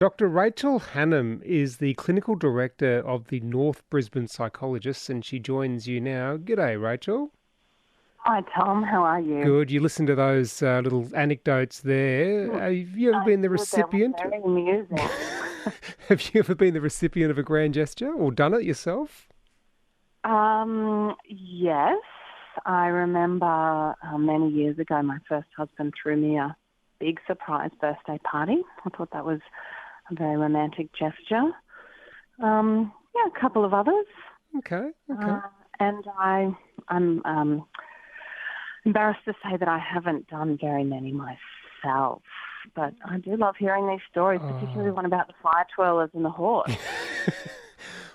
Dr. Rachel Hannam is the clinical director of the North Brisbane Psychologists, and she joins you now. G'day, Rachel. Hi, Tom. How are you? Good. You listened to those little anecdotes there. Mm, Have you ever I been the did. They were recipient? very amusing. Have you ever been the recipient of a grand gesture or done it yourself? Yes, I remember many years ago, my first husband threw me a big surprise birthday party. I thought that was a very romantic gesture. Yeah, a couple of others, Okay, okay. uh, and I'm embarrassed to say that I haven't done very many myself. But I do love hearing these stories, particularly Oh. one about the fire twirlers and the horse.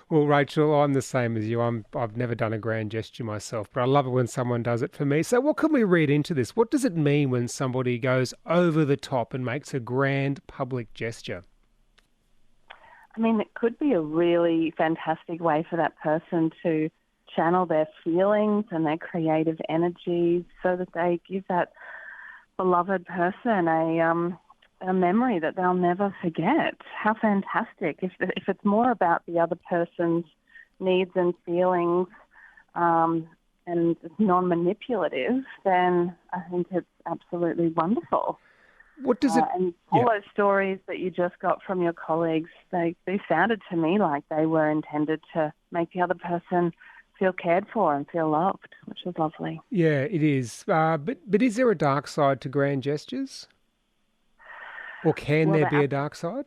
Well, Rachel, I'm the same as you. I've never done a grand gesture myself, but I love it when someone does it for me. So what can we read into this? What does it mean when somebody goes over the top and makes a grand public gesture? I mean, it could be a really fantastic way for that person to channel their feelings and their creative energies so that they give that beloved person a memory that they'll never forget. How fantastic. If it's more about the other person's needs and feelings and it's non-manipulative, then I think it's absolutely wonderful. What does it? And all Yeah. those stories that you just got from your colleagues, they sounded to me like they were intended to make the other person feel cared for and feel loved, which was lovely. Yeah, it is. But is there a dark side to grand gestures, or can Well, there be a dark side?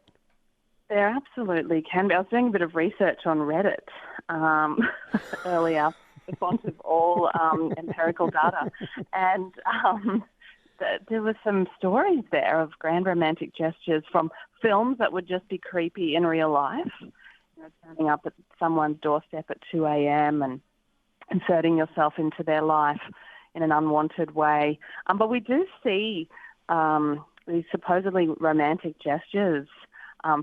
there absolutely can be. I was doing a bit of research on Reddit um, earlier, the font of all empirical data, and there were some stories there of grand romantic gestures from films that would just be creepy in real life. You know, turning up at someone's doorstep at 2 a.m. and inserting yourself into their life in an unwanted way. But we do see these supposedly romantic gestures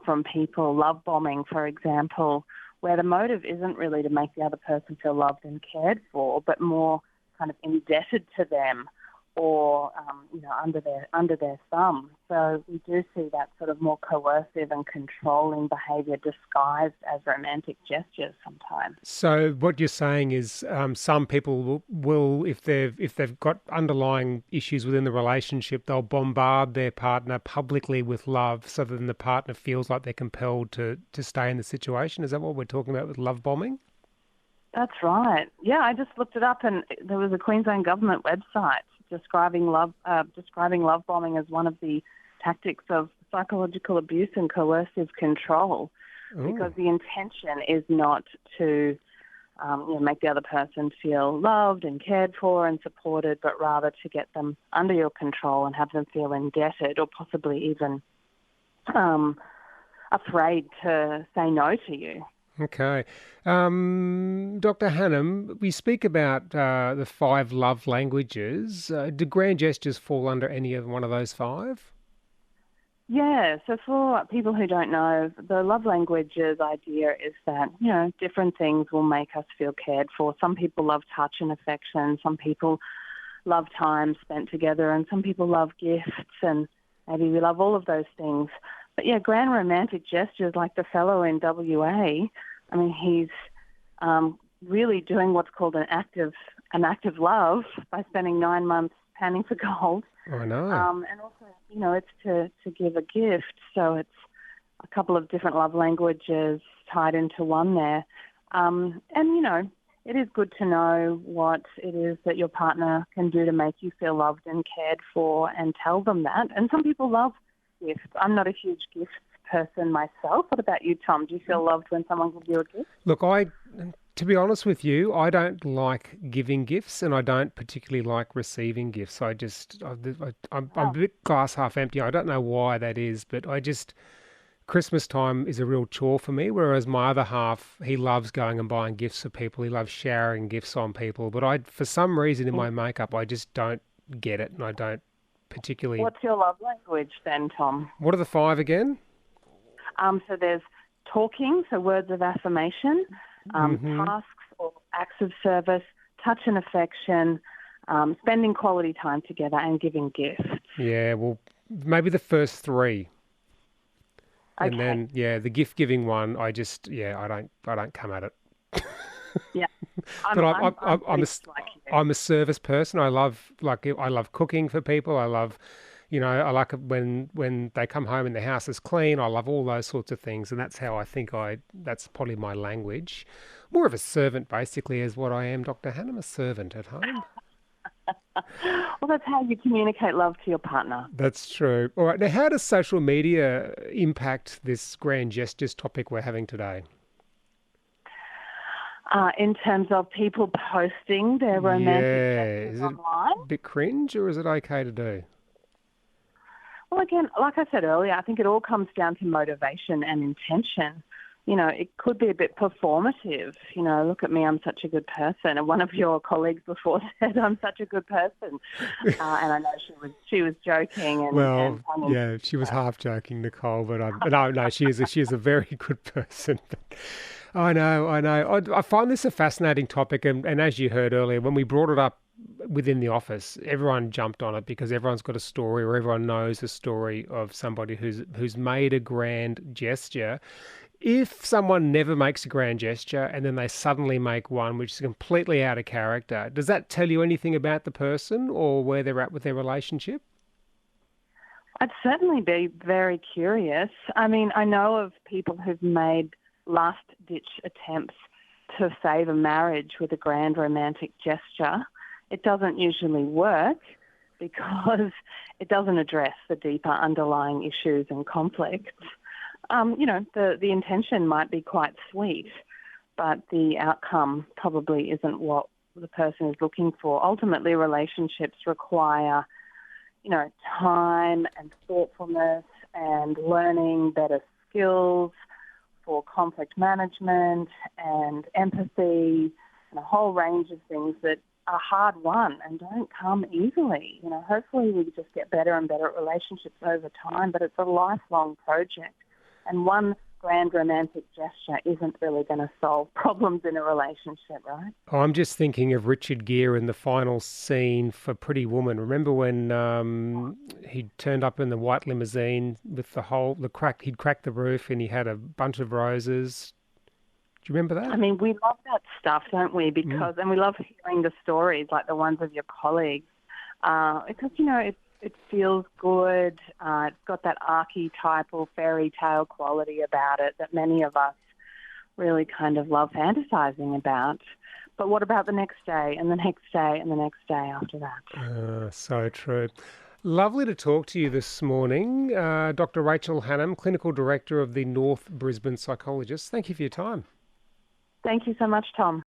from people, love bombing, for example, where the motive isn't really to make the other person feel loved and cared for, but more kind of indebted to them or under their thumb. So we do see that sort of more coercive and controlling behaviour disguised as romantic gestures sometimes. So what you're saying is, some people will, if they've got underlying issues within the relationship, they'll bombard their partner publicly with love, so that then the partner feels like they're compelled to stay in the situation. Is that what we're talking about with love bombing? That's right. Yeah, I just looked it up, and there was a Queensland government website describing love bombing as one of the tactics of psychological abuse and coercive control, Oh. because the intention is not to make the other person feel loved and cared for and supported, but rather to get them under your control and have them feel indebted or possibly even um, afraid to say no to you. Okay. Dr. Hannam, we speak about the five love languages. Do grand gestures fall under any of one of those five? Yeah, so for people who don't know, the love languages idea is that, different things will make us feel cared for. Some people love touch and affection, some people love time spent together, and some people love gifts, and maybe we love all of those things. But yeah, grand romantic gestures like the fellow in WA, I mean, he's really doing what's called an active love by spending 9 months panning for gold. I know. And also, it's to give a gift. So it's a couple of different love languages tied into one there. It is good to know what it is that your partner can do to make you feel loved and cared for, and tell them that. And some people love gifts. I'm not a huge gift person myself. What about you, Tom? Do you feel loved when someone gives you a gift? Look, to be honest with you, I don't like giving gifts, and I don't particularly like receiving gifts. I'm a Oh, bit glass half empty. I don't know why that is, but Christmas time is a real chore for me, whereas my other half, he loves going and buying gifts for people. He loves showering gifts on people. But for some reason in my makeup, I just don't get it, and I don't particularly. what's your love language then, Tom? What are the five again? So there's talking, so words of affirmation, Hmm. tasks or acts of service, touch and affection, spending quality time together, and giving gifts. Yeah, well, maybe the first three. And Okay. then, yeah, the gift giving one, I don't come at it. Yeah. But I'm I'm pretty much like you. I'm a service person. I love cooking for people. I love, I like it when they come home and the house is clean. I love all those sorts of things, and that's how I think that's probably my language. More of a servant, basically, is what I am, Dr. Hannam, a servant at home. Well, that's how you communicate love to your partner. That's true. All right. Now, how does social media impact this grand gestures topic we're having today? In terms of people posting their romantic Yeah. gestures Is it online. a bit cringe or is it okay to do? Well, again, like I said earlier, I think it all comes down to motivation and intention. It could be a bit performative. Look at me, I'm such a good person. And one of your colleagues before said, I'm such a good person. And I know she was joking and Well, tongue in yeah, she was half joking, Nicole, but no, she is a very good person. But I know. I find this a fascinating topic, and as you heard earlier, when we brought it up within the office, everyone jumped on it because everyone's got a story, or everyone knows a story of somebody who's made a grand gesture. If someone never makes a grand gesture and then they suddenly make one which is completely out of character, does that tell you anything about the person or where they're at with their relationship? I'd certainly be very curious. I mean, I know of people who've made last-ditch attempts to save a marriage with a grand romantic gesture. It doesn't usually work because it doesn't address the deeper underlying issues and conflicts. The intention might be quite sweet, but the outcome probably isn't what the person is looking for. Ultimately, relationships require time and thoughtfulness and learning better skills for conflict management and empathy and a whole range of things that are hard won and don't come easily. Hopefully we just get better and better at relationships over time, but it's a lifelong project. And one grand romantic gesture isn't really going to solve problems in a relationship, right? I'm just thinking of Richard Gere in the final scene for Pretty Woman. Remember when he turned up in the white limousine with the crack, he'd cracked the roof and he had a bunch of roses. Do you remember I that? mean, we love that stuff, don't we? Mm. And we love hearing the stories like the ones of your colleagues, because it feels good. It's got that archetypal fairy tale quality about it that many of us really kind of love fantasizing about. But what about the next day and the next day and the next day after that? So true. Lovely to talk to you this morning, Dr. Rachel Hannam, Clinical Director of the North Brisbane Psychologists. Thank you for your time. Thank you so much, Tom.